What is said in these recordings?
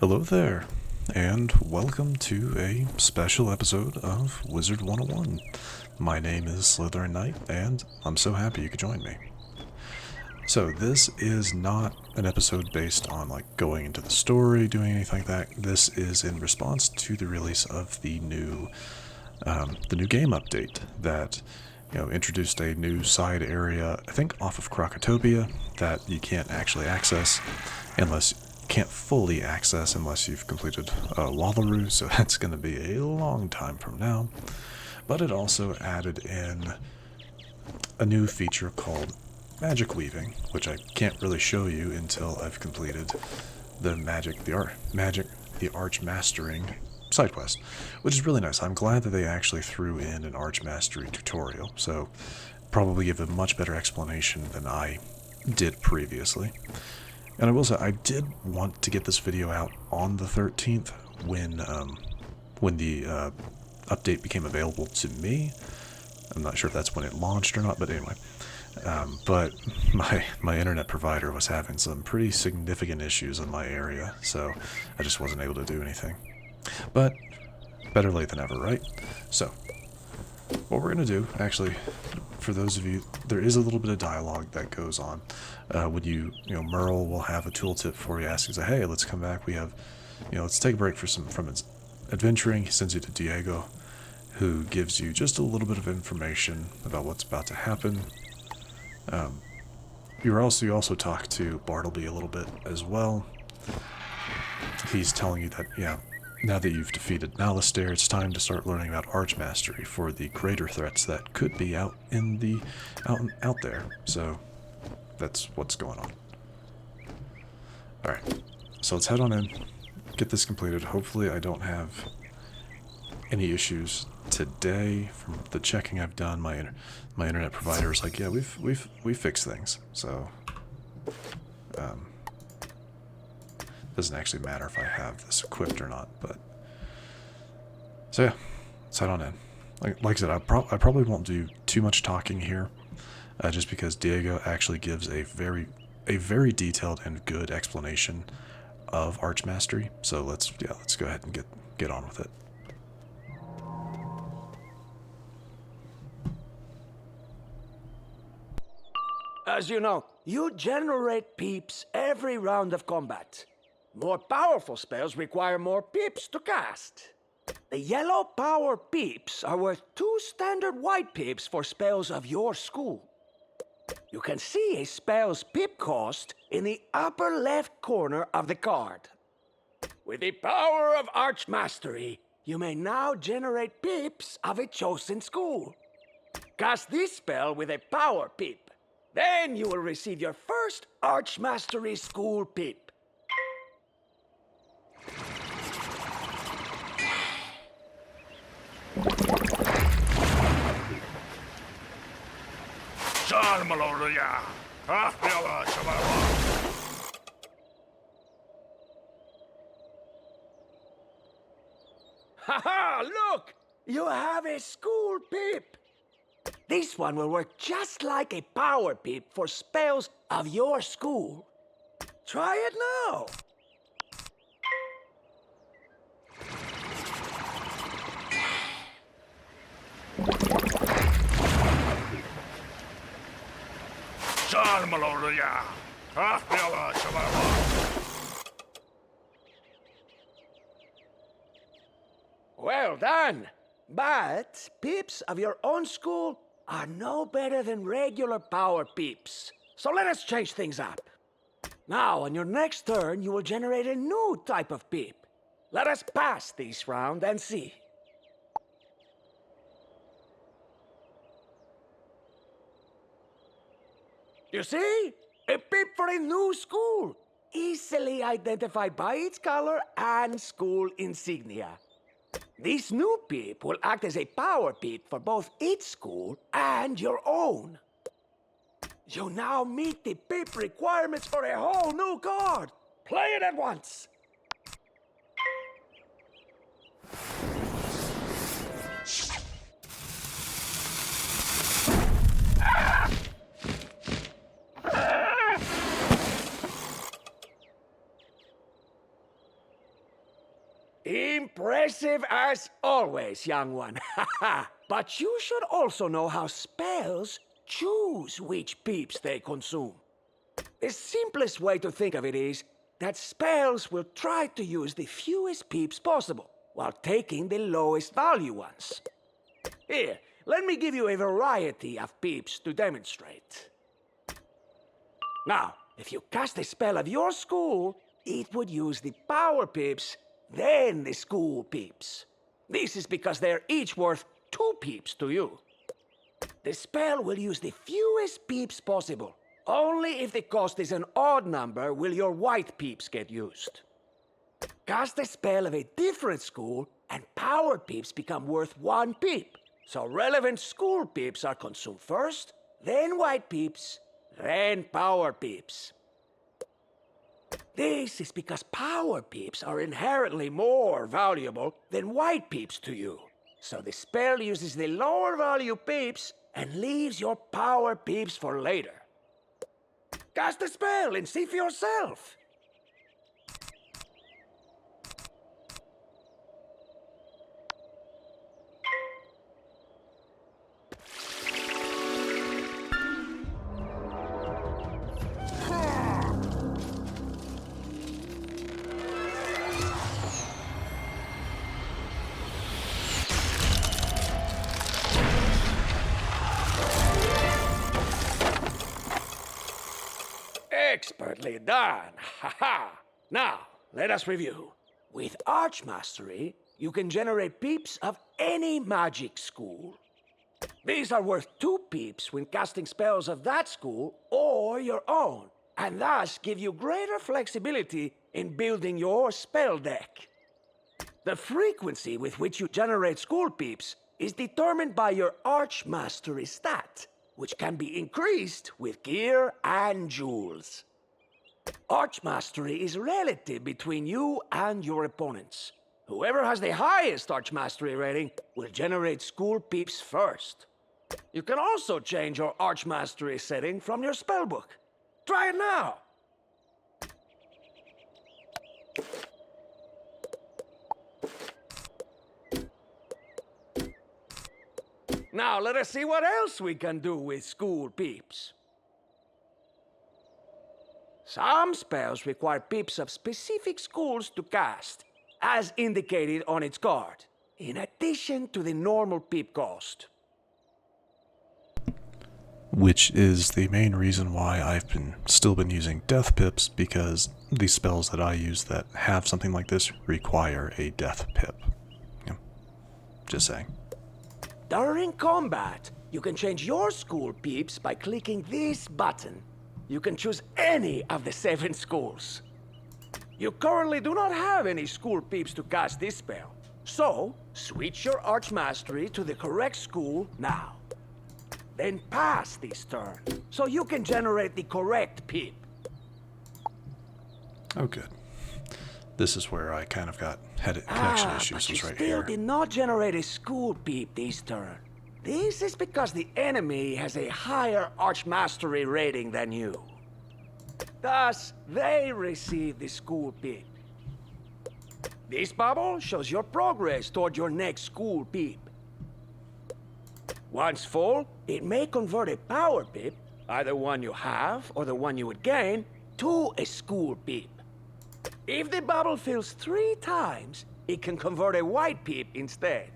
Hello there, and welcome to a special episode of Wizard101. My name is SlytherinKnight, and I'm so happy you could join me. So this is not an episode based on going into the story, doing anything like that. This is in response to the release of the new game update that introduced a new side area, I think off of Krokotopia, that you can't actually access unless can't fully access unless you've completed Wallaroo, so that's going to be a long time from now. But it also added in a new feature called magic weaving, which I can't really show you until I've completed the Archmastering side quest, which is really nice. I'm glad that they actually threw in an Archmastery tutorial, so probably give a much better explanation than I did previously. And I will say, I did want to get this video out on the 13th when the update became available to me. I'm not sure if that's when it launched or not, but anyway. But my internet provider was having some pretty significant issues in my area, so I just wasn't able to do anything. But better late than ever, right? So, what we're going to do, actually, for those of you, there is a little bit of dialogue that goes on. When Merle will have a tooltip for you, asking, hey, let's come back. We have, let's take a break from its adventuring. He sends you to Diego, who gives you just a little bit of information about what's about to happen. You also talk to Bartleby a little bit as well. He's telling you that, now that you've defeated Nalistaire, it's time to start learning about Archmastery for the greater threats that could be out there. So that's what's going on. Alright, so let's head on in, get this completed. Hopefully I don't have any issues today. From the checking I've done, my internet provider is like, yeah, we've fixed things. So doesn't actually matter if I have this equipped or not, but so yeah, let's head on in. Like I said, I probably won't do too much talking here, just because Diego actually gives a very detailed and good explanation of Archmastery. So let's go ahead and get on with it. As you know, you generate peeps every round of combat. More powerful spells require more peeps to cast. The yellow power peeps are worth 2 standard white peeps for spells of your school. You can see a spell's peep cost in the upper left corner of the card. With the power of Archmastery, you may now generate peeps of a chosen school. Cast this spell with a power peep. Then you will receive your first Archmastery school peep. Haha, look! You have a school peep! This one will work just like a power peep for spells of your school. Try it now! Well done! But peeps of your own school are no better than regular power peeps. So let us change things up. Now, on your next turn, you will generate a new type of peep. Let us pass this round and see. You see? A peep for a new school. Easily identified by its color and school insignia. This new peep will act as a power peep for both its school and your own. You now meet the peep requirements for a whole new card. Play it at once. Impressive as always, young one. But you should also know how spells choose which peeps they consume. The simplest way to think of it is that spells will try to use the fewest peeps possible, while taking the lowest value ones. Here, let me give you a variety of peeps to demonstrate. Now, if you cast a spell of your school, it would use the power peeps, then the school peeps. This is because they're each worth 2 peeps to you. The spell will use the fewest peeps possible. Only if the cost is an odd number will your white peeps get used. Cast a spell of a different school, and power peeps become worth 1 peep. So relevant school peeps are consumed first, then white peeps, then power peeps. This is because power peeps are inherently more valuable than white peeps to you. So the spell uses the lower value peeps and leaves your power peeps for later. Cast the spell and see for yourself. Expertly done! Ha-ha! Now, let us review. With Archmastery, you can generate peeps of any magic school. These are worth 2 peeps when casting spells of that school or your own, and thus give you greater flexibility in building your spell deck. The frequency with which you generate school peeps is determined by your Archmastery stat, which can be increased with gear and jewels. Archmastery is relative between you and your opponents. Whoever has the highest Archmastery rating will generate school peeps first. You can also change your Archmastery setting from your spellbook. Try it now! Now let us see what else we can do with school peeps. Some spells require peeps of specific schools to cast, as indicated on its card, in addition to the normal peep cost. Which is the main reason why I've still been using death pips, because the spells that I use that have something like this require a death pip. Yeah. Just saying. During combat, you can change your school peeps by clicking this button. You can choose any of the 7 schools. You currently do not have any school peeps to cast this spell, so switch your Archmastery to the correct school now. Then pass this turn, so you can generate the correct peep. Oh, good. This is where I kind of got connection issues. But you right still here. did not generate a school peep this turn. This is because the enemy has a higher Archmastery rating than you. Thus, they receive the school peep. This bubble shows your progress toward your next school peep. Once full, it may convert a power peep, either one you have or the one you would gain, to a school peep. If the bubble fills 3 times, it can convert a white peep instead.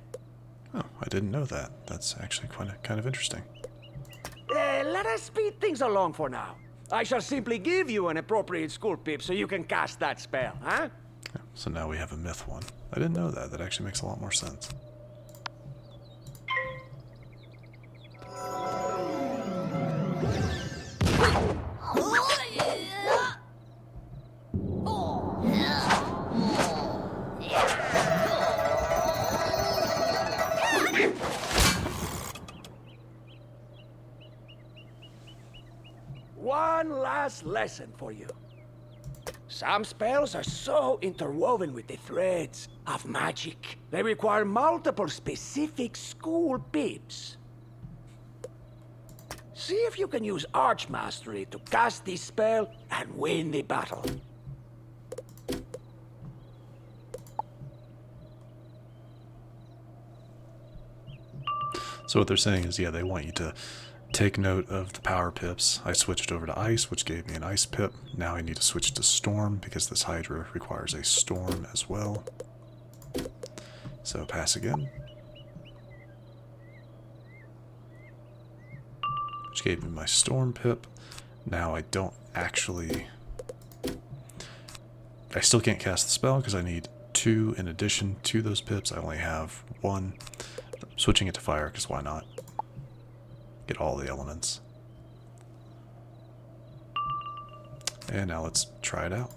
Oh, I didn't know that. That's actually kind of interesting. Let us speed things along for now. I shall simply give you an appropriate school peep so you can cast that spell, huh? Yeah, so now we have a myth one. I didn't know that. That actually makes a lot more sense. One last lesson for you. Some spells are so interwoven with the threads of magic, they require multiple specific school peeps. See if you can use Archmastery to cast this spell and win the battle. So what they're saying is, yeah, they want you to take note of the power pips. I switched over to ice, which gave me an ice pip. Now I need to switch to storm because this Hydra requires a storm as well. So pass again. Which gave me my storm pip. Now I don't actually... I still can't cast the spell because I need 2 in addition to those pips. I only have 1. Switching it to fire because why not? Get all the elements. And now let's try it out.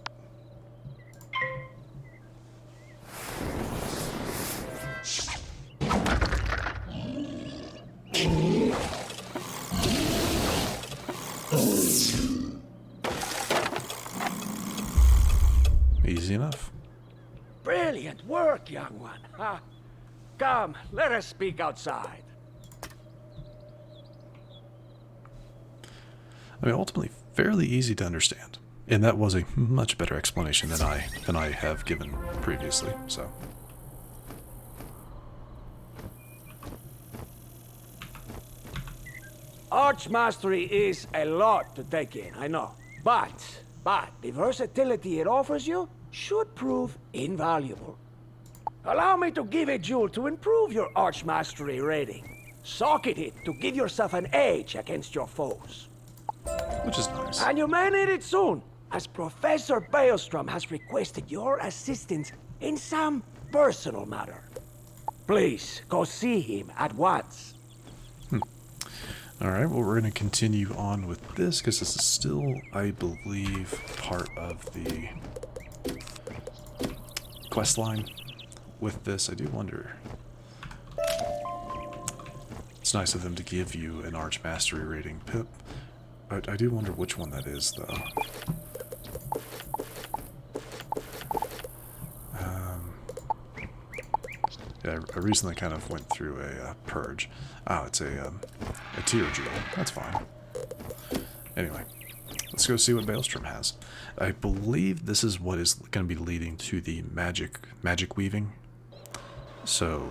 Easy enough. Brilliant work, young one. Come, let us speak outside. I mean, ultimately, fairly easy to understand. And that was a much better explanation than I have given previously, so. Archmastery is a lot to take in, I know. But the versatility it offers you should prove invaluable. Allow me to give a jewel to improve your Archmastery rating. Socket it to give yourself an edge against your foes. Which is nice. And you may need it soon, as Professor Baelstrom has requested your assistance in some personal matter. Please, go see him at once. Alright, well, we're going to continue on with this, because this is still, I believe, part of the quest line. With this, I do wonder... It's nice of them to give you an Archmastery rating pip. I do wonder which one that is, though. Yeah, I recently kind of went through a purge. Oh, it's a tier jewel. That's fine. Anyway, let's go see what Baelstrom has. I believe this is what is going to be leading to the magic weaving. So,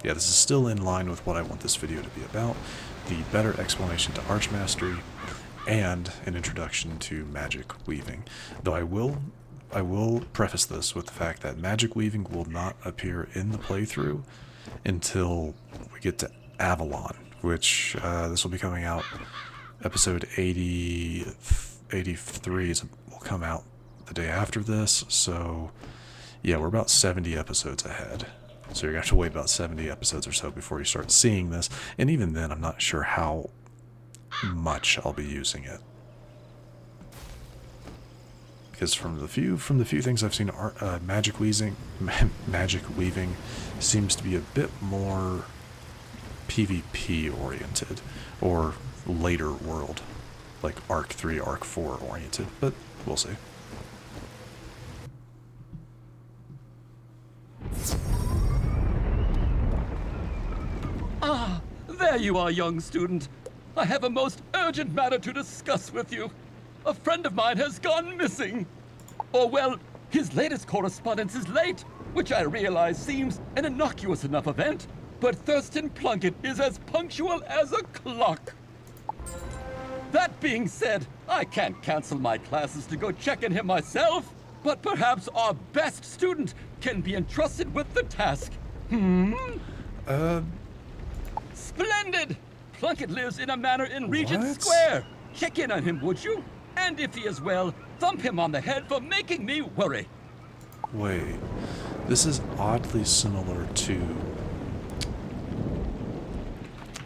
yeah, this is still in line with what I want this video to be about. The better explanation to Archmastery and an introduction to magic weaving. Though I will preface this with the fact that magic weaving will not appear in the playthrough until we get to Avalon, which this will be coming out. Episode 83 will come out the day after this, so yeah, we're about 70 episodes ahead. So you're going to have to wait about 70 episodes or so before you start seeing this, and even then I'm not sure how much I'll be using it. Because from the few things I've seen, magic weaving seems to be a bit more PvP oriented, or later world, like Arc 3, Arc 4 oriented, but we'll see. Ah, there you are, young student. I have a most urgent matter to discuss with you. A friend of mine has gone missing. Or, well, his latest correspondence is late, which I realize seems an innocuous enough event, but Thurston Plunkett is as punctual as a clock. That being said, I can't cancel my classes to go check on him myself, but perhaps our best student can be entrusted with the task. Splendid! Plunkett lives in a manor in Regent What? Square. Check in on him, would you? And if he is well, thump him on the head for making me worry. Wait, this is oddly similar to...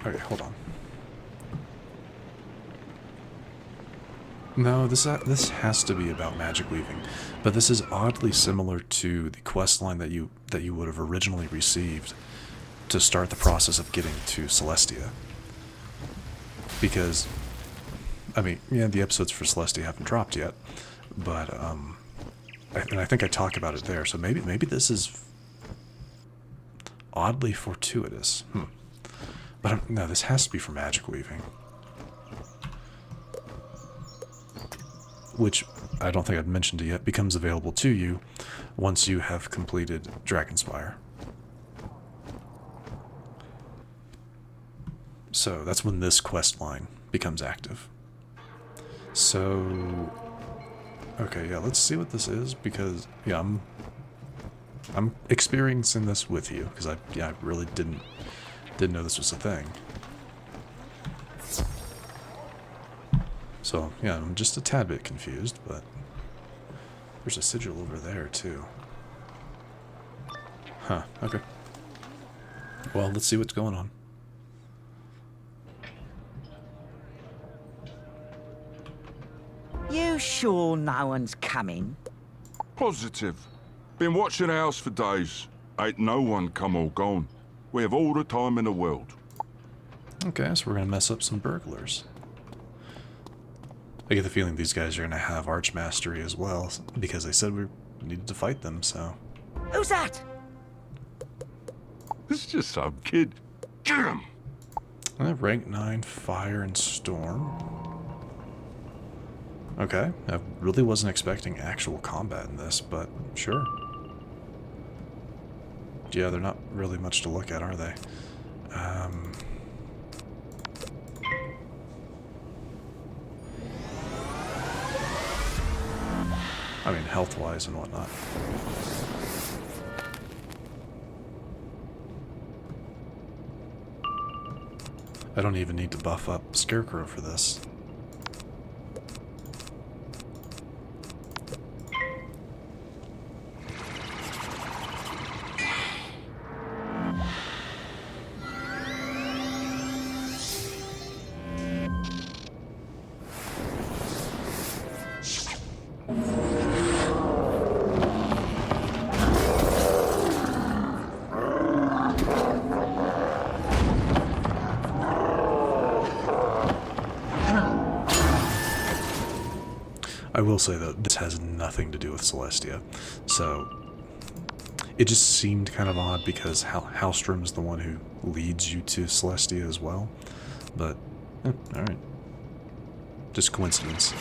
Okay, hold on. No, this has to be about magic weaving, but this is oddly similar to the quest line that you would have originally received to start the process of getting to Celestia. Because, I mean, yeah, the episodes for Celestia haven't dropped yet, but and I think I talk about it there. So maybe this is oddly fortuitous. But no, this has to be for magic weaving, which I don't think I've mentioned it yet. Becomes available to you once you have completed Dragonspire. So that's when this quest line becomes active. So, okay, yeah, let's see what this is, because, yeah, I'm experiencing this with you, because I really didn't know this was a thing. So, yeah, I'm just a tad bit confused, but there's a sigil over there, too. Huh, okay. Well, let's see what's going on. You sure no one's coming? Positive. Been watching the house for days. Ain't no one come or gone. We have all the time in the world. Okay, so we're gonna mess up some burglars. I get the feeling these guys are gonna have Archmastery as well, because they said we needed to fight them, so... Who's that? It's just some kid. Get him! Rank 9, Fire and Storm. Okay, I really wasn't expecting actual combat in this, but sure. Yeah, they're not really much to look at, are they? I mean, health-wise and whatnot. I don't even need to buff up Scarecrow for this. I will say that this has nothing to do with Celestia, so it just seemed kind of odd because Halstrom is the one who leads you to Celestia as well, but alright, just coincidence.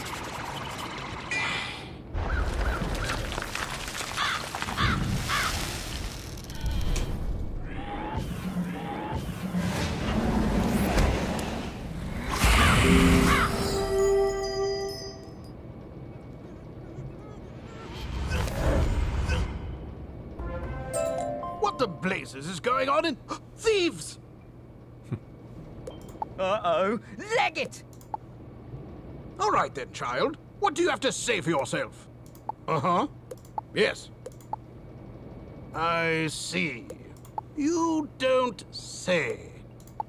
What the blazes is going on in... Thieves! Uh-oh. Leg it! All right then, child. What do you have to say for yourself? Uh-huh. Yes. I see. You don't say.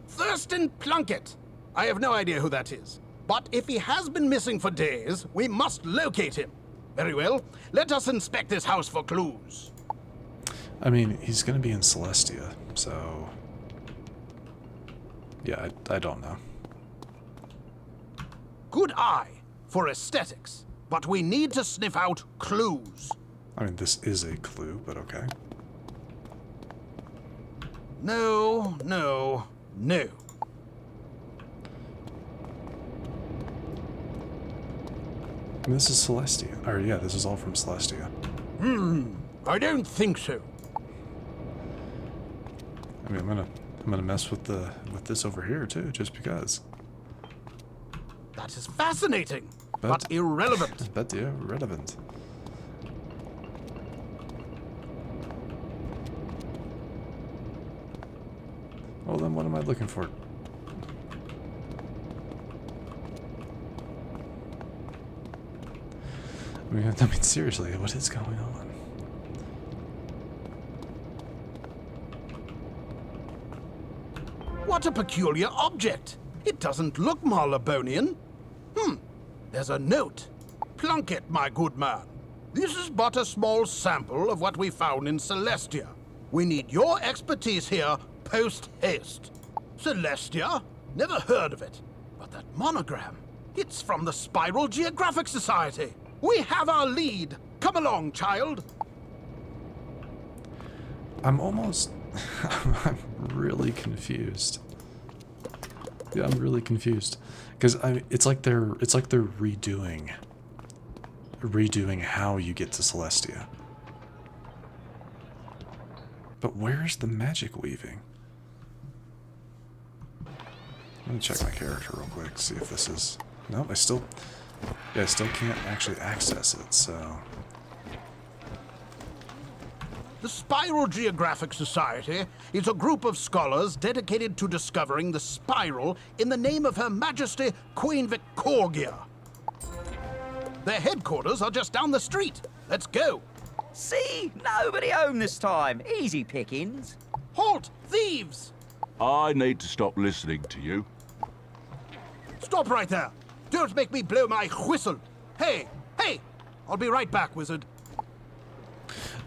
Thurston Plunkett. I have no idea who that is. But if he has been missing for days, we must locate him. Very well. Let us inspect this house for clues. I mean, he's gonna be in Celestia, so... yeah, I don't know. Good eye for aesthetics, but we need to sniff out clues. I mean, this is a clue, but okay. No, no, no. And this is Celestia. Or yeah, this is all from Celestia. I don't think so. I mean, I'm gonna mess with this over here too, just because. That is fascinating, but irrelevant. But yeah, relevant. Well then, what am I looking for? I mean, seriously, what is going on? What a peculiar object. It doesn't look Marlebonian. There's a note. Plunkett, my good man. This is but a small sample of what we found in Celestia. We need your expertise here post-haste. Celestia? Never heard of it. But that monogram, it's from the Spiral Geographic Society. We have our lead. Come along, child. I'm almost... I'm really confused. Yeah, I'm really confused. Because it's like they're redoing how you get to Celestia. But where's the magic weaving? Let me check my character real quick, see if this is... Nope, I still can't actually access it, so... The Spiral Geographic Society is a group of scholars dedicated to discovering the spiral in the name of Her Majesty Queen Victorgia. Their headquarters are just down the street. Let's go. See? Nobody home this time. Easy pickings. Halt! Thieves! I need to stop listening to you. Stop right there. Don't make me blow my whistle. Hey! Hey! I'll be right back, wizard.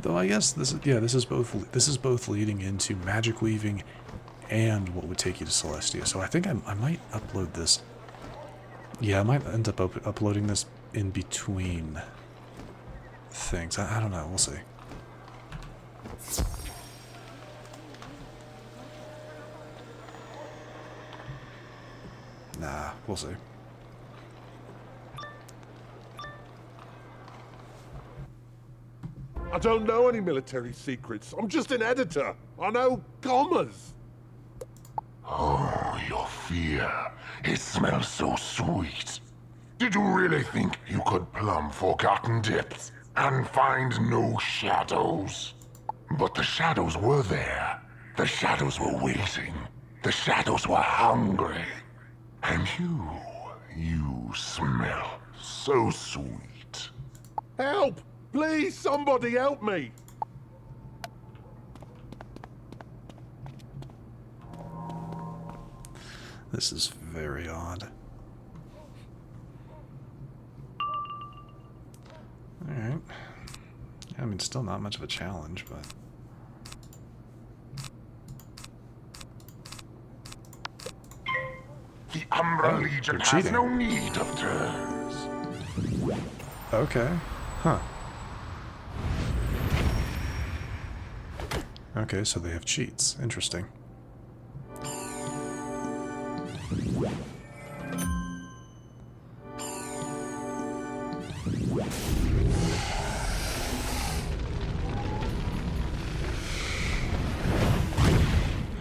Though I guess this is both leading into magic weaving and what would take you to Celestia. So I think I might upload this. Yeah, I might end up uploading this in between things. I don't know. We'll see. Nah, we'll see. I don't know any military secrets. I'm just an editor. I know commas. Oh, your fear. It smells so sweet. Did you really think you could plumb forgotten depths and find no shadows? But the shadows were there. The shadows were waiting. The shadows were hungry. And you smell so sweet. Help! Please, somebody help me! This is very odd. Alright. I mean, still not much of a challenge, but... The Umbra Legion they're has cheating. no need of turns. Okay. Huh. Okay, so they have cheats. Interesting.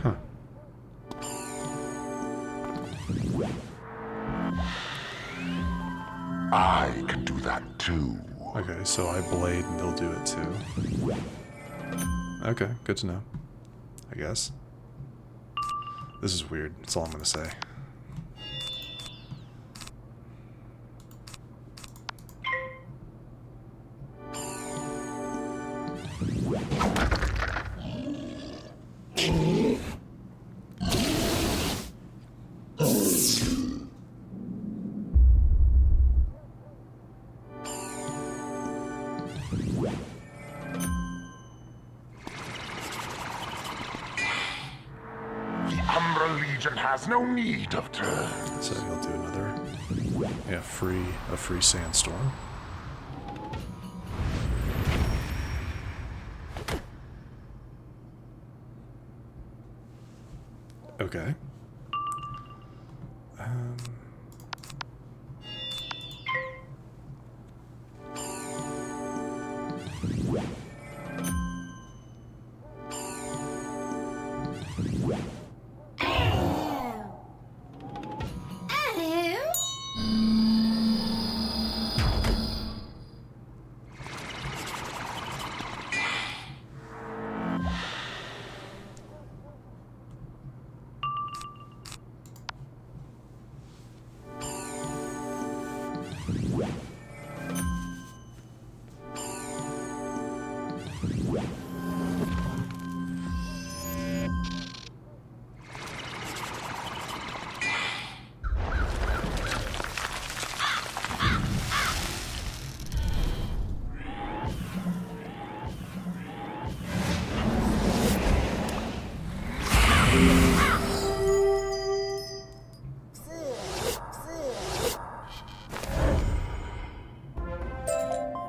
Huh. I can do that too. Okay, so I blade and they'll do it too. Okay, good to know. I guess. This is weird, that's all I'm gonna say. Has no need of turns. So he'll do another, yeah, a free sandstorm. Okay.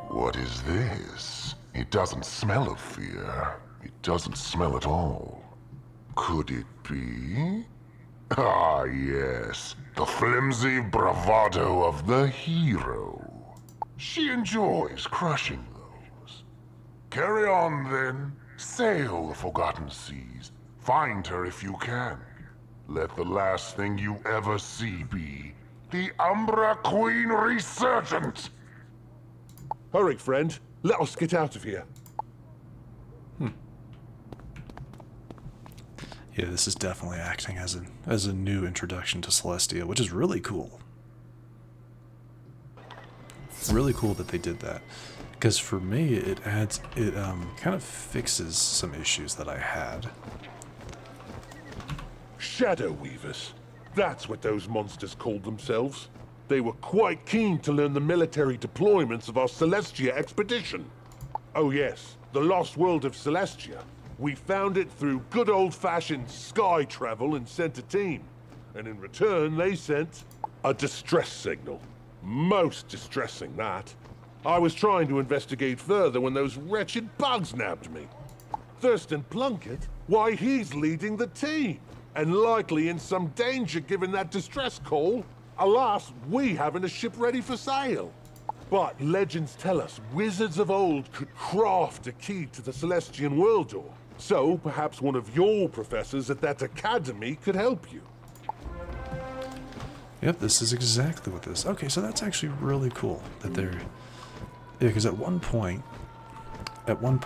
What is this? It doesn't smell of fear. It doesn't smell at all. Could it be? Ah, yes. The flimsy bravado of the hero. She enjoys crushing those. Carry on, then. Sail the forgotten seas. Find her if you can. Let the last thing you ever see be the Umbra Queen Resurgent! Hurry, friend. Let us get out of here. Yeah, this is definitely acting as a new introduction to Celestia, which is really cool. Really cool that they did that, because for me it kind of fixes some issues that I had. Shadow Weavers. That's what those monsters called themselves. They were quite keen to learn the military deployments of our Celestia expedition. Oh yes, the lost world of Celestia. We found it through good old-fashioned sky travel and sent a team. And in return, they sent a distress signal. Most distressing, that. I was trying to investigate further when those wretched bugs nabbed me. Thurston Plunkett? Why, he's leading the team. And likely in some danger given that distress call. Alas, we haven't a ship ready for sail. But legends tell us wizards of old could craft a key to the Celestian world door. So perhaps one of your professors at that academy could help you. Yep, this is exactly what this... Okay, so that's actually really cool that they're... Yeah, because at one point, when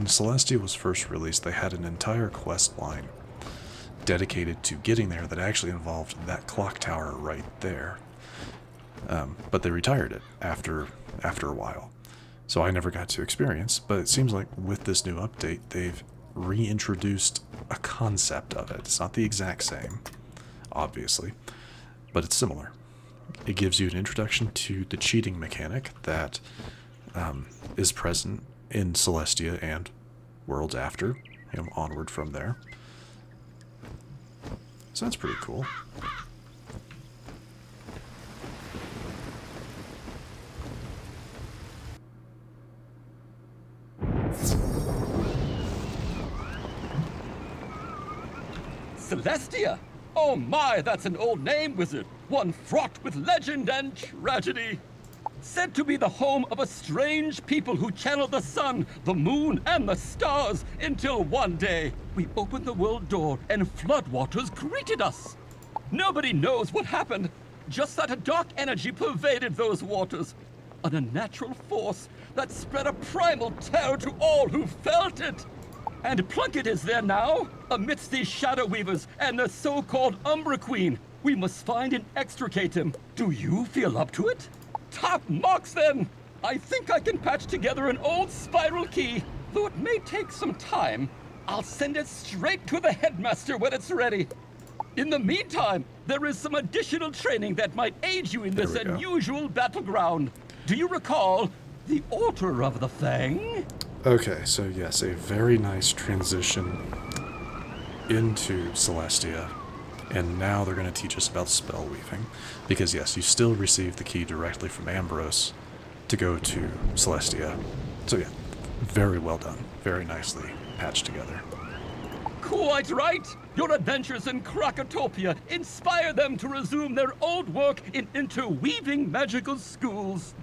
Celestia was first released, they had an entire quest line dedicated to getting there that actually involved that clock tower right there. But they retired it after a while. So I never got to experience, but it seems like with this new update, they've reintroduced a concept of it. It's not the exact same, obviously, but it's similar. It gives you an introduction to the cheating mechanic that is present in Celestia and worlds after, onward from there. So that's pretty cool. Celestia? Oh my, that's an old name, wizard. One fraught with legend and tragedy. Said to be the home of a strange people who channel the sun, the moon, and the stars, until one day we opened the world door and floodwaters greeted us. Nobody knows what happened, just that a dark energy pervaded those waters. An unnatural force that spread a primal terror to all who felt it. And Plunkett is there now, amidst these Shadow Weavers and the so-called Umbra Queen. We must find and extricate him. Do you feel up to it? Top marks, then! I think I can patch together an old spiral key, though it may take some time. I'll send it straight to the headmaster when it's ready. In the meantime, there is some additional training that might aid you in this unusual battleground. Do you recall the Altar of the Fang? Okay, so yes, a very nice transition into Celestia, and now they're going to teach us about spell weaving, because yes, you still receive the key directly from Ambrose to go to Celestia. So yeah, very well done, very nicely patched together. Quite right! Your adventures in Krakatopia inspire them to resume their old work in interweaving magical schools.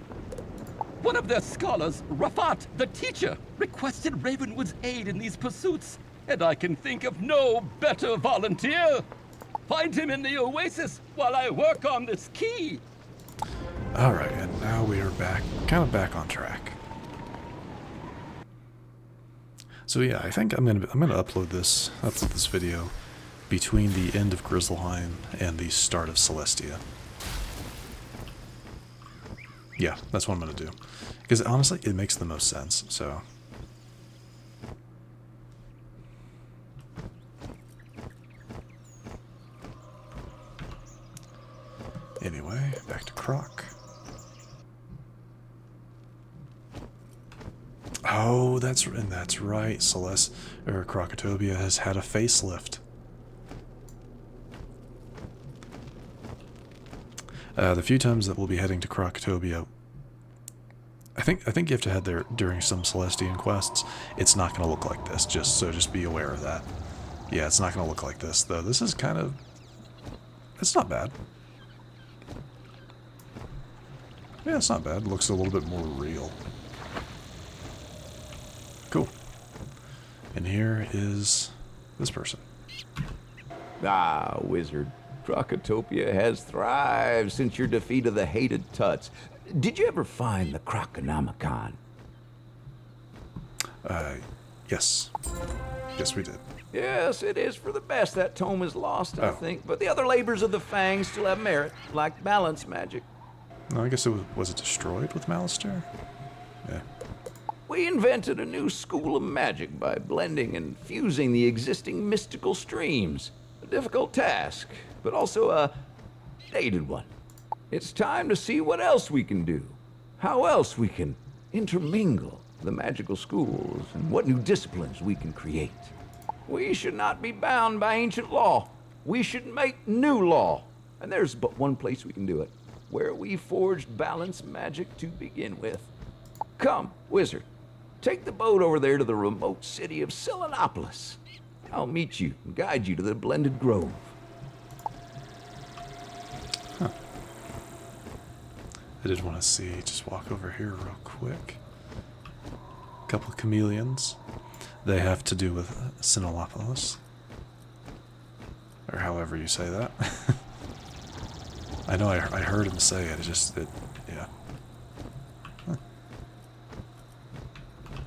One of their scholars, Rafat, the teacher, requested Ravenwood's aid in these pursuits, and I can think of no better volunteer. Find him in the oasis while I work on this key. Alright, and now we are kind of back on track. So yeah, I think I'm gonna upload this video between the end of Grizzleheim and the start of Celestia. Yeah, that's what I'm gonna do. Because honestly, it makes the most sense, so. Anyway, back to Croc. Oh, that's right. Krakatopia has had a facelift. The few times that we'll be heading to Krakatopia, I think you have to head there during some Celestian quests. It's not going to look like this, just be aware of that. Yeah, it's not going to look like this, though. This is kind of... It's not bad. Yeah, it's not bad. It looks a little bit more real. Cool. And here is This person. Ah, wizard. Crocotopia has thrived since your defeat of the hated Tuts. Did you ever find the Croconomicon? Yes. Yes, we did. Yes, it is for the best that tome is lost, I think. But the other labors of the Fang still have merit, like balance magic. No, I guess it was it destroyed with Malistaire? Yeah. We invented a new school of magic by blending and fusing the existing mystical streams. A difficult task, but also a dated one. It's time to see what else we can do. How else we can intermingle the magical schools and what new disciplines we can create. We should not be bound by ancient law. We should make new law. And there's but one place we can do it, where we forged balance magic to begin with. Come, wizard. Take the boat over there to the remote city of Selenopolis. I'll meet you and guide you to the Blended Grove. Huh. I did want to see, just walk over here real quick. A couple of chameleons. They have to do with Selenopolis. Or however you say that. I know I heard him say it, yeah. Huh.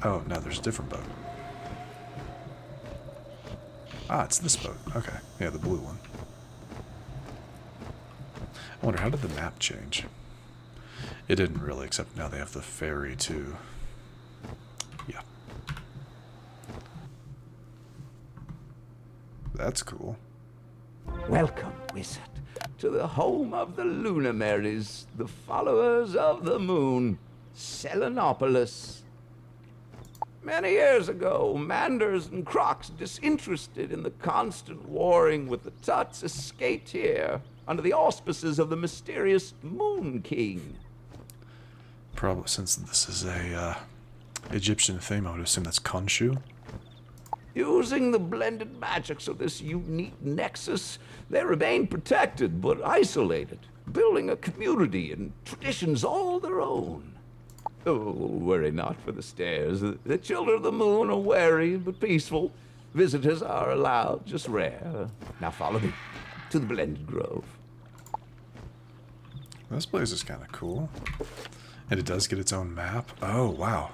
Oh, no, there's a different boat. Ah, it's this boat. Okay. Yeah, the blue one. I wonder, how did the map change? It didn't really, except now they have the ferry too. Yeah. That's cool. Welcome, wizard, to the home of the Lunamarys, the followers of the moon, Selenopolis. Many years ago, Manders and Crocs, disinterested in the constant warring with the Tuts, escaped here under the auspices of the mysterious Moon King. Probably, since this is a Egyptian theme, I would assume that's Khonshu. Using the blended magics of this unique nexus, they remain protected but isolated, building a community and traditions all their own. Oh, worry not for the stairs. The children of the moon are wary but peaceful. Visitors are allowed, just rare. Now follow me to the Blended Grove. This place is kind of cool. And it does get its own map. Oh, wow.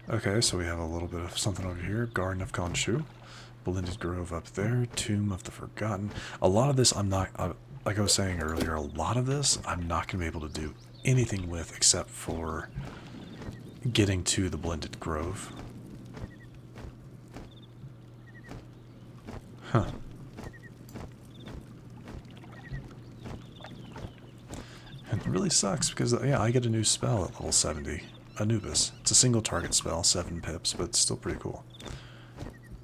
Okay, so we have a little bit of something over here. Garden of Khonshu. Blended Grove up there. Tomb of the Forgotten. A lot of this I'm not, like I was saying earlier, a lot of this I'm not going to be able to do anything with except for getting to the Blended Grove. Huh. It really sucks because, yeah, I get a new spell at level 70. Anubis. It's a single target spell, 7 pips, but it's still pretty cool.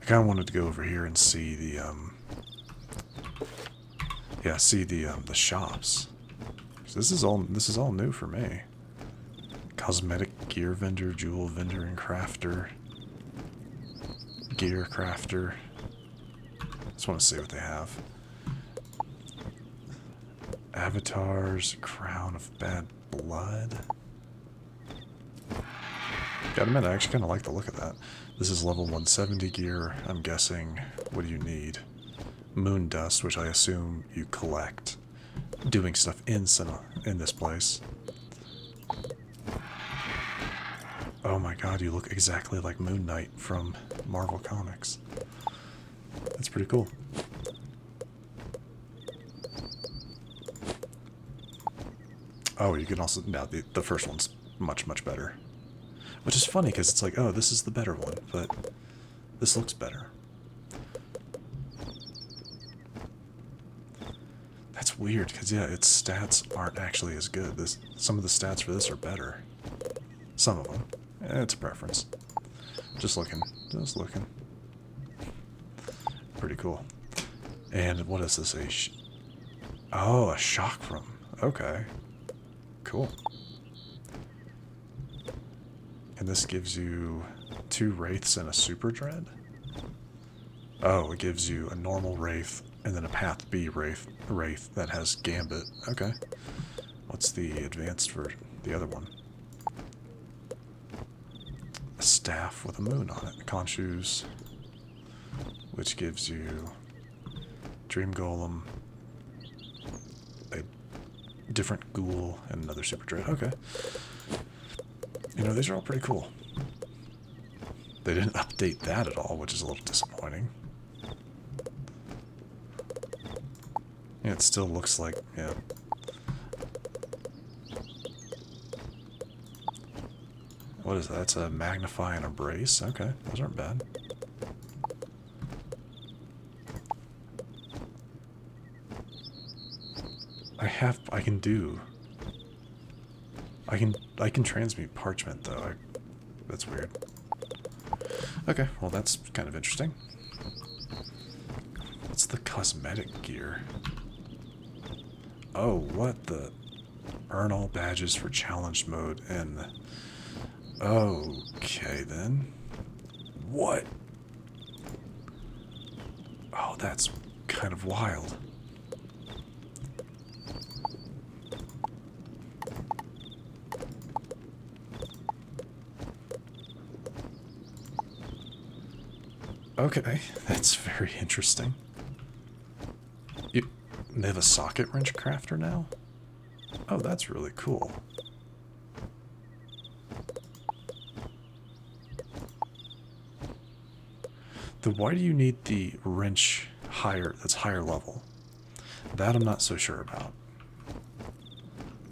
I kind of wanted to go over here and see the, yeah, see the shops. This is all new for me. Cosmetic gear vendor, jewel vendor, and crafter. Gear crafter. Just want to see what they have. Avatars, Crown of Bad Blood. Gotta admit, I actually kind of like the look of that. This is level 170 gear. I'm guessing, what do you need? Moon dust, which I assume you collect doing stuff in this place. Oh my god, you look exactly like Moon Knight from Marvel Comics. That's pretty cool. Oh, you can also... Now, the first one's much, much better. Which is funny, because it's like, oh, this is the better one, but this looks better. That's weird, because, yeah, its stats aren't actually as good. Some of the stats for this are better. Some of them. It's a preference. Just looking. Just looking. Pretty cool. And what is this? Oh, a shock from. Okay. Cool. And this gives you 2 wraiths and a super dread? Oh, it gives you a normal wraith and then a path B wraith that has gambit. Okay. What's the advanced version? The other one. A staff with a moon on it. Khonshu's which gives you Dream Golem, a different ghoul, and another super dread. Okay. You know, these are all pretty cool. They didn't update that at all, which is a little disappointing. Yeah, it still looks like, yeah. What is that? It's a magnify and a brace. Okay, those aren't bad. I can transmute parchment though. That's weird. Okay, well that's kind of interesting. What's the cosmetic gear? Oh, what the? Earn all badges for challenge mode and the... Okay then. What? Oh, that's kind of wild. Okay, that's very interesting. They have a socket wrench crafter now? Oh, that's really cool. Why do you need the wrench that's higher level? That I'm not so sure about.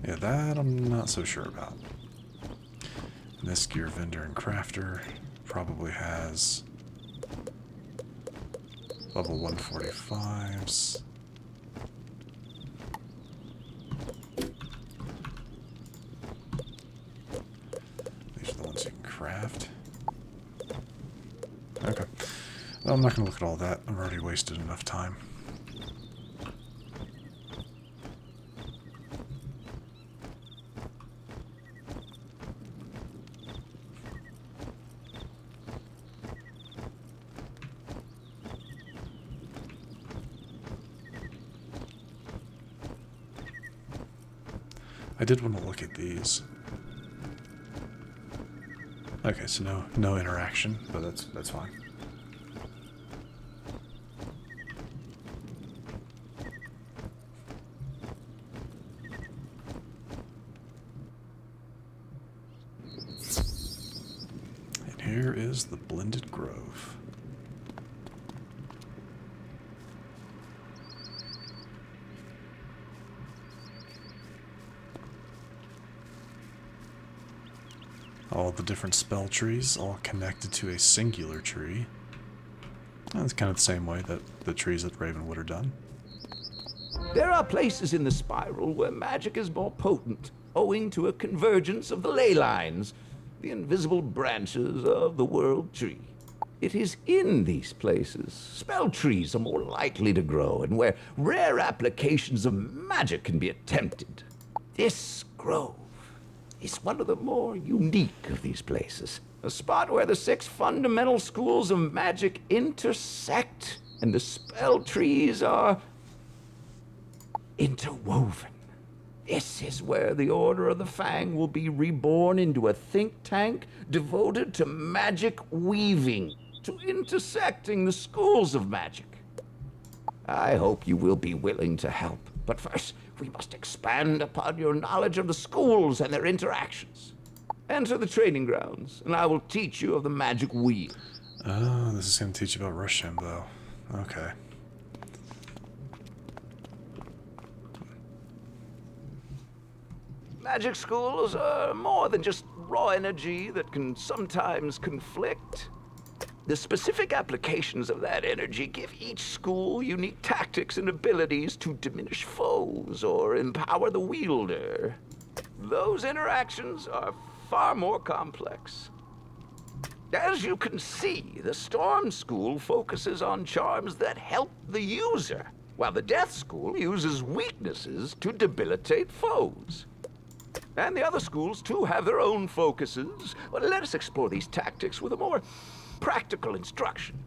Yeah, that I'm not so sure about. And this gear vendor and crafter probably has level 145s. These are the ones you can craft. Okay. Well, I'm not going to look at all that. I've already wasted enough time. I did want to look at these. Okay, so no interaction, but that's fine. And here is the Blended Grove. All the different spell trees, all connected to a singular tree. That's kind of the same way that the trees at Ravenwood are done. There are places in the spiral where magic is more potent, owing to a convergence of the ley lines, the invisible branches of the world tree. It is in these places spell trees are more likely to grow and where rare applications of magic can be attempted. This grove is one of the more unique of these places. A spot where the 6 fundamental schools of magic intersect and the spell trees are interwoven. This is where the Order of the Fang will be reborn into a think tank devoted to magic weaving, to intersecting the schools of magic. I hope you will be willing to help, but first we must expand upon your knowledge of the schools and their interactions. Enter the training grounds, and I will teach you of the magic wheel. Oh, this is going to teach you about Rochambeau. Okay. Magic schools are more than just raw energy that can sometimes conflict. The specific applications of that energy give each school unique tactics and abilities to diminish foes or empower the wielder. Those interactions are far more complex. As you can see, the Storm School focuses on charms that help the user, while the Death School uses weaknesses to debilitate foes. And the other schools, too, have their own focuses. Well, let us explore these tactics with a more practical instruction.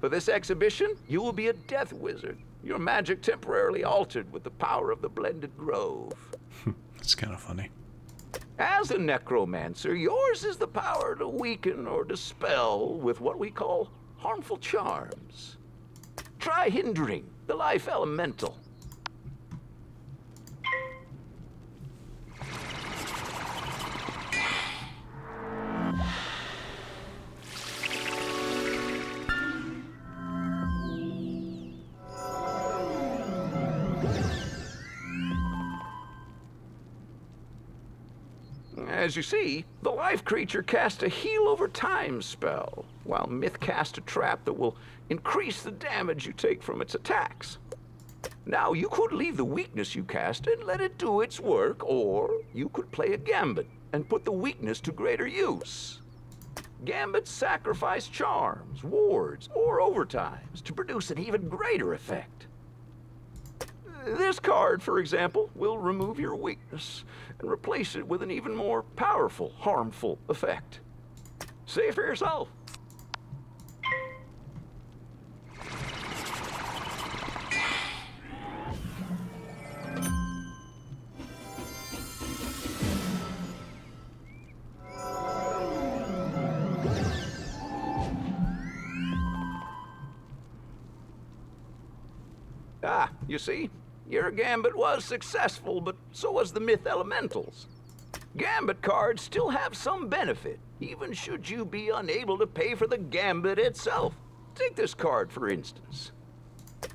For this exhibition, you will be a death wizard. Your magic temporarily altered with the power of the blended grove. It's kind of funny. As a necromancer, yours is the power to weaken or dispel with what we call harmful charms. Try hindering the life elemental. As you see, the life creature casts a heal over time spell, while Myth casts a trap that will increase the damage you take from its attacks. Now, you could leave the weakness you cast and let it do its work, or you could play a gambit and put the weakness to greater use. Gambits sacrifice charms, wards, or overtimes to produce an even greater effect. This card, for example, will remove your weakness and replace it with an even more powerful, harmful effect. Say it for yourself. Ah, you see? Your gambit was successful, but so was the Myth Elementals. Gambit cards still have some benefit, even should you be unable to pay for the gambit itself. Take this card, for instance.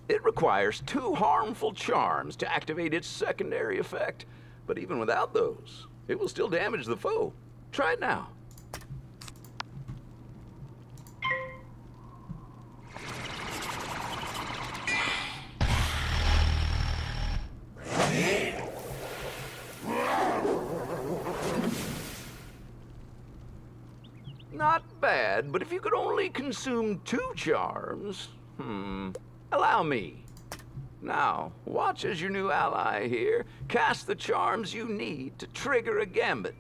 It requires 2 harmful charms to activate its secondary effect, but even without those, it will still damage the foe. Try it now. Not bad, but if you could only consume 2 charms... Allow me. Now, watch as your new ally here cast the charms you need to trigger a gambit.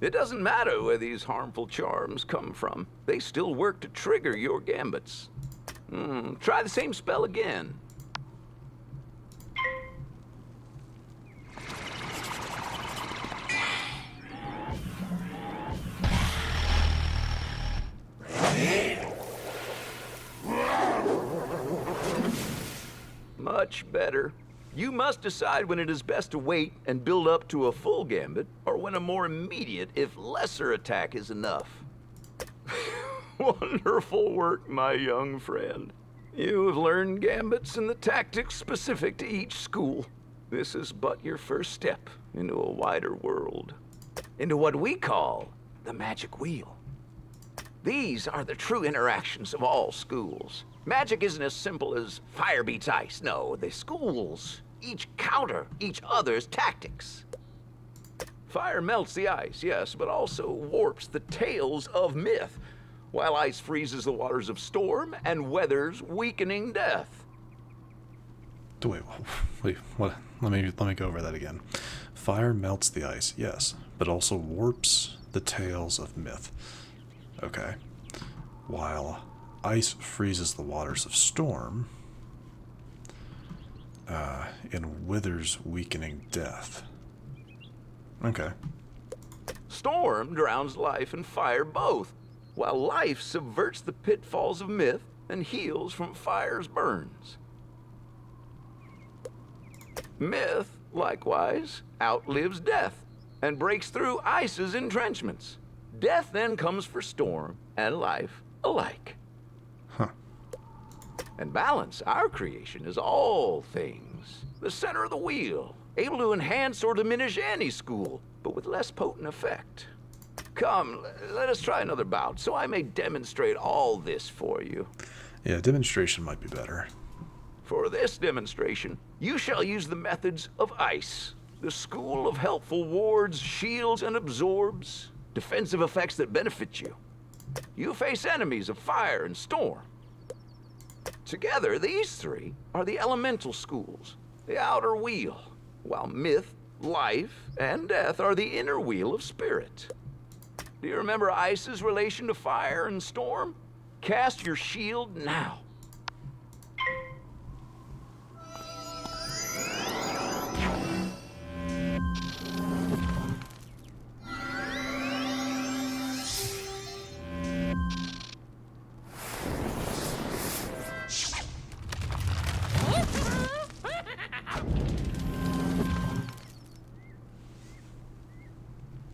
It doesn't matter where these harmful charms come from. They still work to trigger your gambits. Try the same spell again. Much better. You must decide when it is best to wait and build up to a full gambit, or when a more immediate, if lesser attack is enough. Wonderful work, my young friend. You have learned gambits and the tactics specific to each school. This is but your first step into a wider world. Into what we call the magic wheel. These are the true interactions of all schools. Magic isn't as simple as fire beats ice. No, the schools each counter each other's tactics. Fire melts the ice, yes, but also warps the tales of myth, while ice freezes the waters of storm and weathers weakening death. Wait, what? Let me go over that again. Fire melts the ice, yes, but also warps the tales of myth. Okay. While ice freezes the waters of storm and withers weakening death. Okay. Storm drowns life and fire both, while life subverts the pitfalls of myth and heals from fire's burns. Myth, likewise, outlives death and breaks through ice's entrenchments. Death then comes for storm and life alike. And balance, our creation, is all things. The center of the wheel, able to enhance or diminish any school, but with less potent effect. Come, let us try another bout, so I may demonstrate all this for you. Yeah, demonstration might be better. For this demonstration, you shall use the methods of ice, the school of helpful wards, shields, and absorbs, defensive effects that benefit you. You face enemies of fire and storm. Together, these three are the elemental schools, the outer wheel, while myth, life, and death are the inner wheel of spirit. Do you remember ice's relation to fire and storm? Cast your shield now.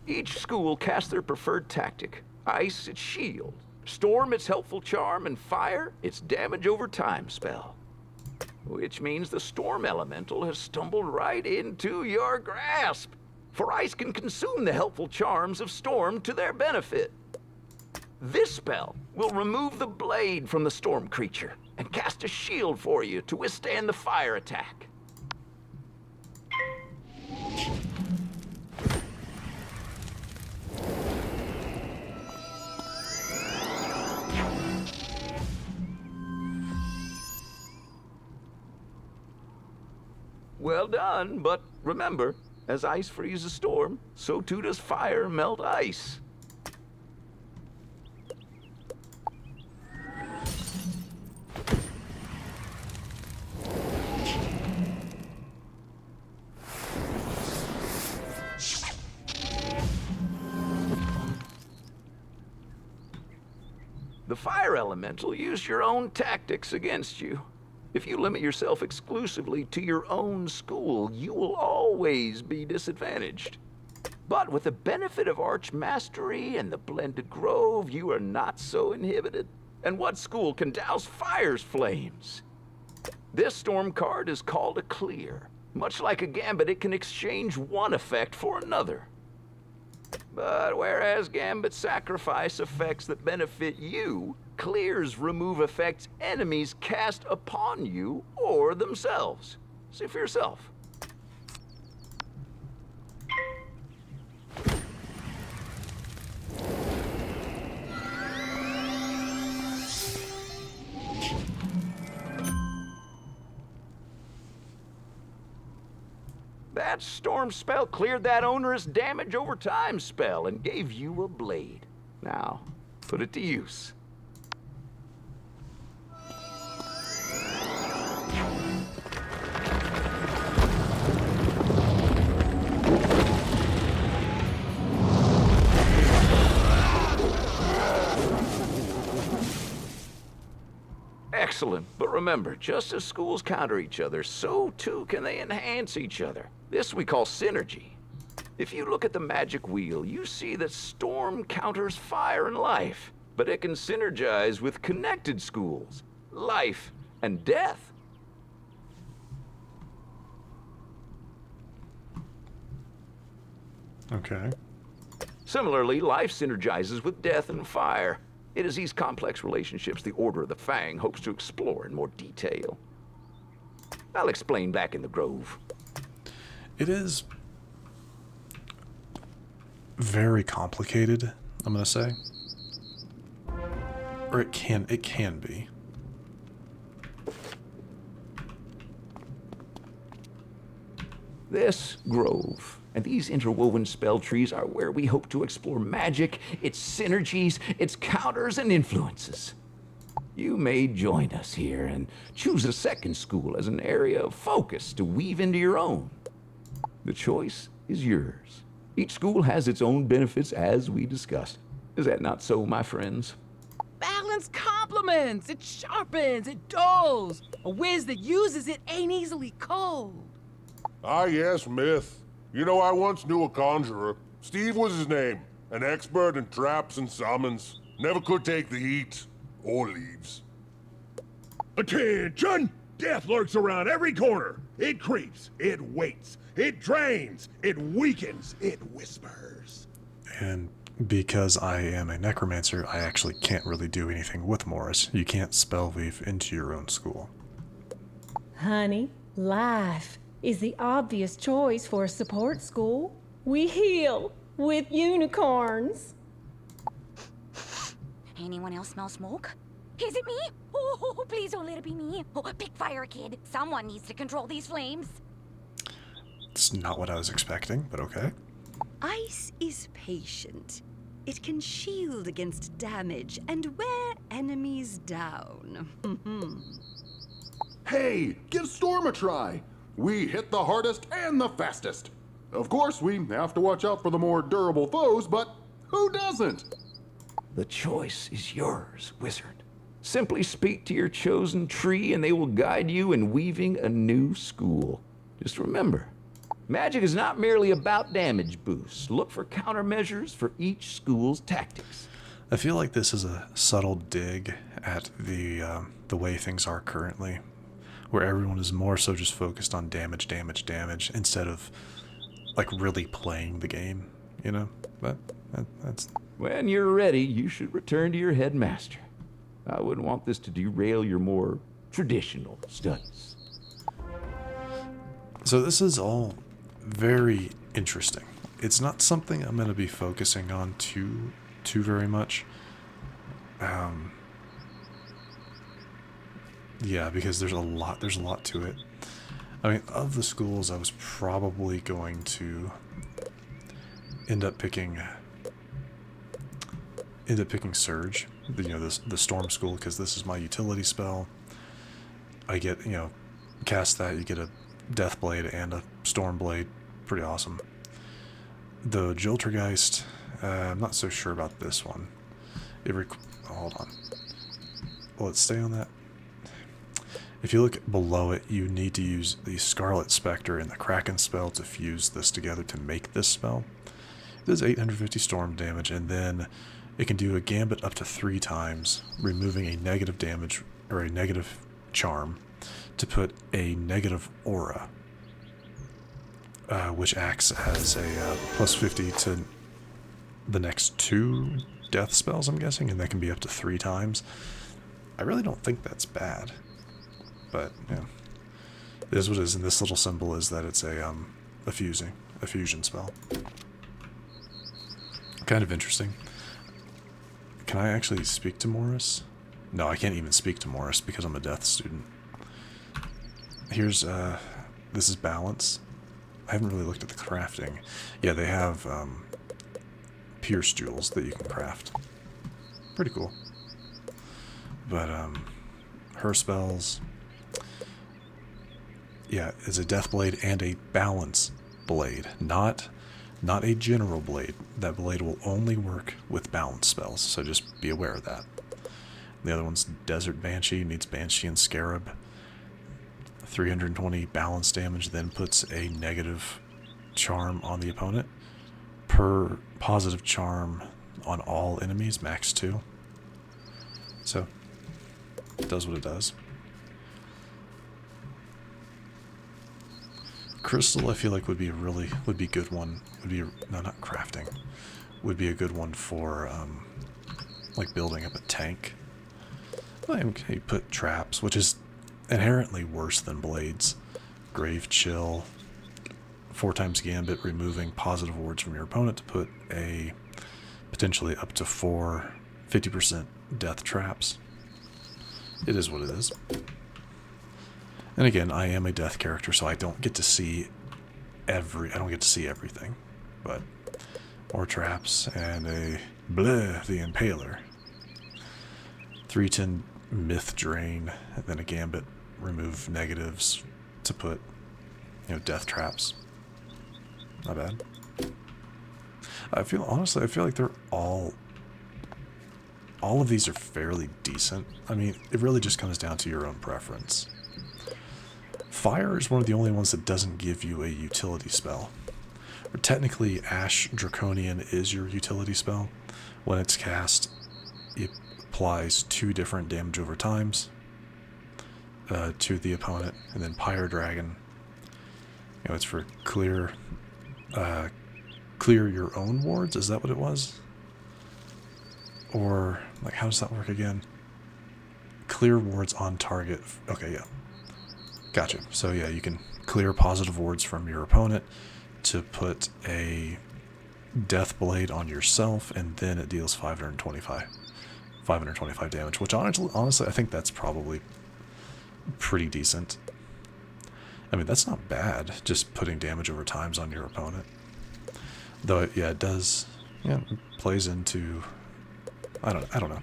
Each school casts their preferred tactic. Ice, its shield. Storm, its helpful charm. And fire, its damage over time spell. Which means the storm elemental has stumbled right into your grasp. For ice can consume the helpful charms of storm to their benefit. This spell will remove the blade from the storm creature and cast a shield for you to withstand the fire attack. Well done, but remember, as ice freezes a storm, so too does fire melt ice. The fire elemental used your own tactics against you. If you limit yourself exclusively to your own school, you will always be disadvantaged. But with the benefit of Archmastery and the Blended Grove, you are not so inhibited. And what school can douse fire's flames? This storm card is called a clear. Much like a gambit, it can exchange one effect for another. But whereas gambits sacrifice effects that benefit you, clears remove effects enemies cast upon you or themselves. See for yourself. That storm spell cleared that onerous damage over time spell and gave you a blade. Now, put it to use. Excellent, but remember, just as schools counter each other, so too can they enhance each other. This we call synergy. If you look at the magic wheel, you see that storm counters fire and life, but it can synergize with connected schools, life and death. Okay. Similarly, life synergizes with death and fire. It is these complex relationships the Order of the Fang hopes to explore in more detail. I'll explain back in the Grove. It is very complicated, I'm gonna say. Or it can be. This Grove and these interwoven spell trees are where we hope to explore magic, its synergies, its counters and influences. You may join us here and choose a second school as an area of focus to weave into your own. The choice is yours. Each school has its own benefits as we discussed. Is that not so, my friends? Balance complements, it sharpens, it dulls. A whiz that uses it ain't easily cold. Ah, yes, myth. You know, I once knew a conjurer. Steve was his name. An expert in traps and summons. Never could take the heat. Or leaves. Attention! Death lurks around every corner. It creeps. It waits. It drains. It weakens. It whispers. And because I am a necromancer, I actually can't really do anything with Morris. You can't spell weave into your own school. Honey, life is the obvious choice for a support school. We heal with unicorns. Anyone else smell smoke? Is it me? Oh, please don't let it be me. Oh, pick fire, kid. Someone needs to control these flames. It's not what I was expecting, but okay. Ice is patient. It can shield against damage and wear enemies down. Hey, give Storm a try. We hit the hardest and the fastest. Of course, we have to watch out for the more durable foes, but who doesn't? The choice is yours, wizard. Simply speak to your chosen tree and they will guide you in weaving a new school. Just remember, magic is not merely about damage boosts. Look for countermeasures for each school's tactics. I feel like this is a subtle dig at the way things are currently, where everyone is more so just focused on damage instead of like really playing the game, you know? But that's... When you're ready, you should return to your headmaster. I wouldn't want this to derail your more traditional studies. So this is all very interesting. It's not something I'm going to be focusing on too very much. Yeah, because there's a lot to it. I mean, of the schools, I was probably going to end up picking Surge, the Storm School, because this is my utility spell. I get, cast that, you get a Death Blade and a Storm Blade. Pretty awesome. The Joltergeist, I'm not so sure about this one. Hold on. Let's stay on that. If you look below it, you need to use the Scarlet Spectre and the Kraken spell to fuse this together to make this spell. It does 850 storm damage, and then it can do a gambit up to 3 times, removing a negative damage or a negative charm to put a negative aura, which acts as a plus 50 to the next 2 death spells, I'm guessing, and that can be up to 3 times. I really don't think that's bad. But, yeah, it is what it is, and this little symbol is that it's a fusion spell. Kind of interesting. Can I actually speak to Morris? No, I can't even speak to Morris because I'm a death student. Here's, this is balance. I haven't really looked at the crafting. Yeah, they have, pierce jewels that you can craft. Pretty cool. But, her spells... Yeah, it's a Death Blade and a Balance Blade, not a General Blade. That blade will only work with balance spells, so just be aware of that. The other one's Desert Banshee, needs Banshee and Scarab. 320 balance damage, then puts a negative charm on the opponent. Per positive charm on all enemies, max 2. So, it does what it does. Crystal, I feel like would be a good one. Not crafting. Would be a good one for like building up a tank. You put traps, which is inherently worse than blades. Grave Chill, 4 times Gambit, removing positive wards from your opponent to put a potentially up to 4 50% death traps. It is what it is. And again, I am a death character, so I don't get to see everything. But more traps and a bleh, the Impaler. 310 Myth Drain, and then a Gambit, remove negatives to put, death traps. Not bad. Honestly, I feel like they're all of these are fairly decent. I mean, it really just comes down to your own preference. Fire is one of the only ones that doesn't give you a utility spell. Or technically, Ash Draconian is your utility spell. When it's cast, it applies 2 different damage over times to the opponent. And then Pyre Dragon, it's for clear your own wards. Is that what it was? Or, like, how does that work again? Clear wards on target. Okay, yeah. Gotcha. So yeah, you can clear positive wards from your opponent to put a Death Blade on yourself, and then it deals 525 525 damage, which honestly, I think that's probably pretty decent. I mean, that's not bad, just putting damage over times on your opponent. Though, yeah, it does, yeah, it plays into, I don't know.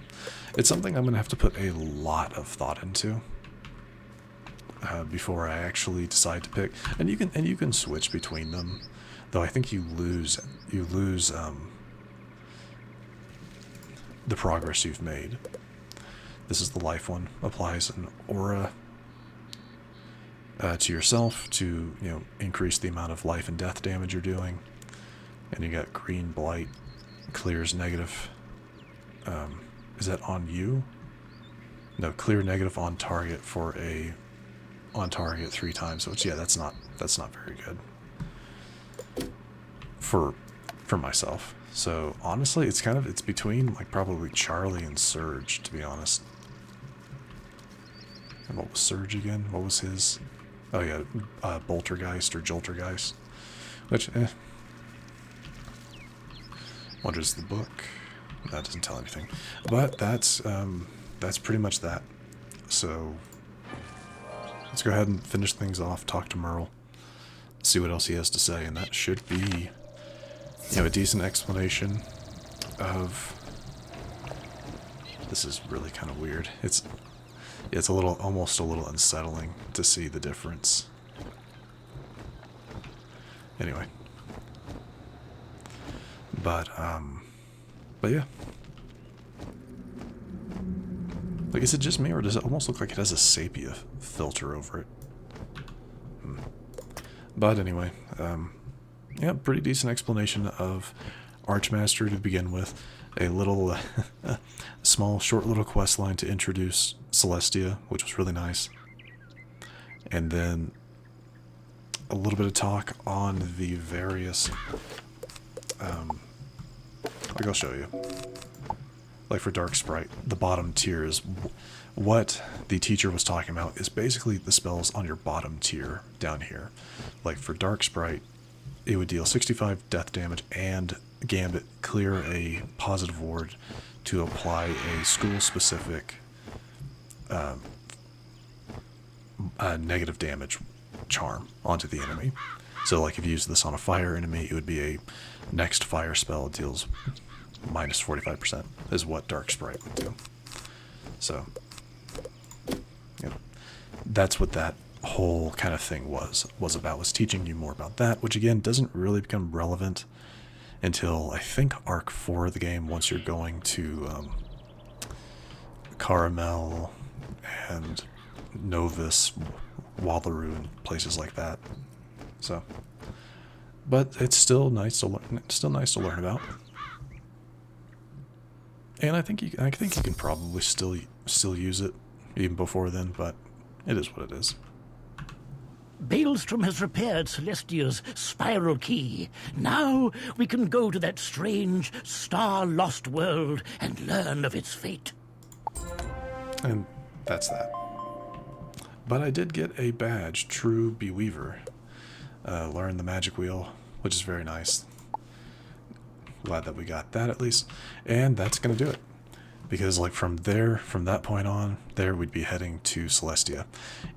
It's something I'm going to have to put a lot of thought into before I actually decide to pick. And you can switch between them, though I think you lose the progress you've made. This is the life one. Applies an aura to yourself to, you know, increase the amount of life and death damage you're doing. And you got green blight, clears negative. Is that on you? No, clear negative on target for a on target 3 times. Which, yeah, that's not very good for myself. So honestly, it's between like probably Charlie and Surge, to be honest. And what was Surge again? What was his? Oh yeah, Boltergeist or Joltergeist. Which, what is the book? That doesn't tell anything. But that's pretty much that. So let's go ahead and finish things off. Talk to Merle. See what else he has to say, and that should be, you know, a decent explanation of. This is really kind of weird. It's almost a little unsettling to see the difference. Anyway. But yeah. Like, is it just me, or does it almost look like it has a sepia filter over it? But anyway, yeah, pretty decent explanation of Archmastery to begin with. A little, short little quest line to introduce Celestia, which was really nice. And then a little bit of talk on the various, like I'll show you. Like for Dark Sprite, the bottom tier is what the teacher was talking about is basically the spells on your bottom tier down here. Like for Dark Sprite, it would deal 65 death damage and Gambit clear a positive ward to apply a school-specific negative damage charm onto the enemy. So like if you use this on a fire enemy, it would be a next fire spell deals minus 45% is what Dark Sprite would do. So, you know, that's what that whole kind of thing was about, was teaching you more about that, which again doesn't really become relevant until I think Arc 4 of the game, once you're going to Caramel and Novus, Wallaroo, and places like that. So, but it's still nice to learn. It's still nice to learn about. And I think you can probably still use it even before then, but it is what it is. Baelstrom has repaired Celestia's spiral key. Now we can go to that strange, star-lost world and learn of its fate. And that's that. But I did get a badge, True Beweaver. Learn the magic wheel, which is very nice. Glad that we got that at least. And that's going to do it. Because like from that point on, we'd be heading to Celestia.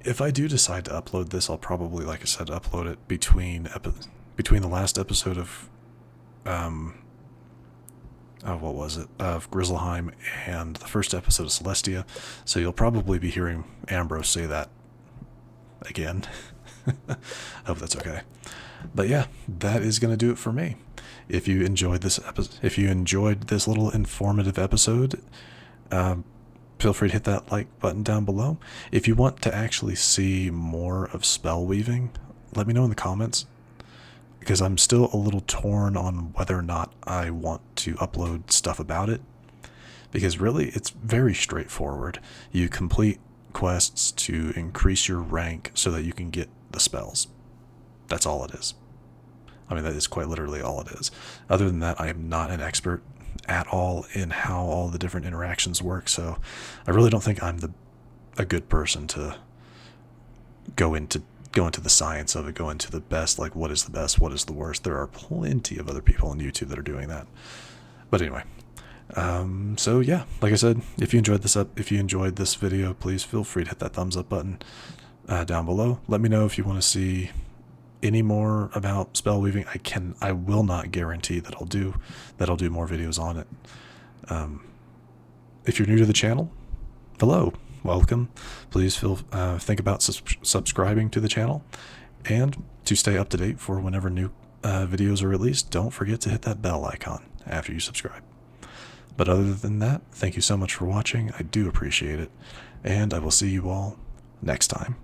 If I do decide to upload this, I'll probably, like I said, upload it between the last episode of, what was it? Of Grizzleheim and the first episode of Celestia. So you'll probably be hearing Ambrose say that again. I hope that's okay. But yeah, that is going to do it for me. If you enjoyed this little informative episode, feel free to hit that like button down below. If you want to actually see more of spell weaving, let me know in the comments, because I'm still a little torn on whether or not I want to upload stuff about it, because really it's very straightforward. You complete quests to increase your rank so that you can get the spells. That's all it is. I mean, that is quite literally all it is. Other than that, I am not an expert at all in how all the different interactions work, so I really don't think I'm a good person to go into the science of it, go into the best, like what is the best, what is the worst. There are plenty of other people on YouTube that are doing that. But anyway, So yeah, like I said, if you enjoyed this video, please feel free to hit that thumbs up button down below. Let me know if you want to see any more about spell weaving. I will not guarantee that I'll do more videos on it. If you're new to the channel, hello, welcome. Please think about subscribing to the channel, and to stay up to date for whenever new videos are released, don't forget to hit that bell icon after you subscribe. But other than that, thank you so much for watching. I do appreciate it, and I will see you all next time.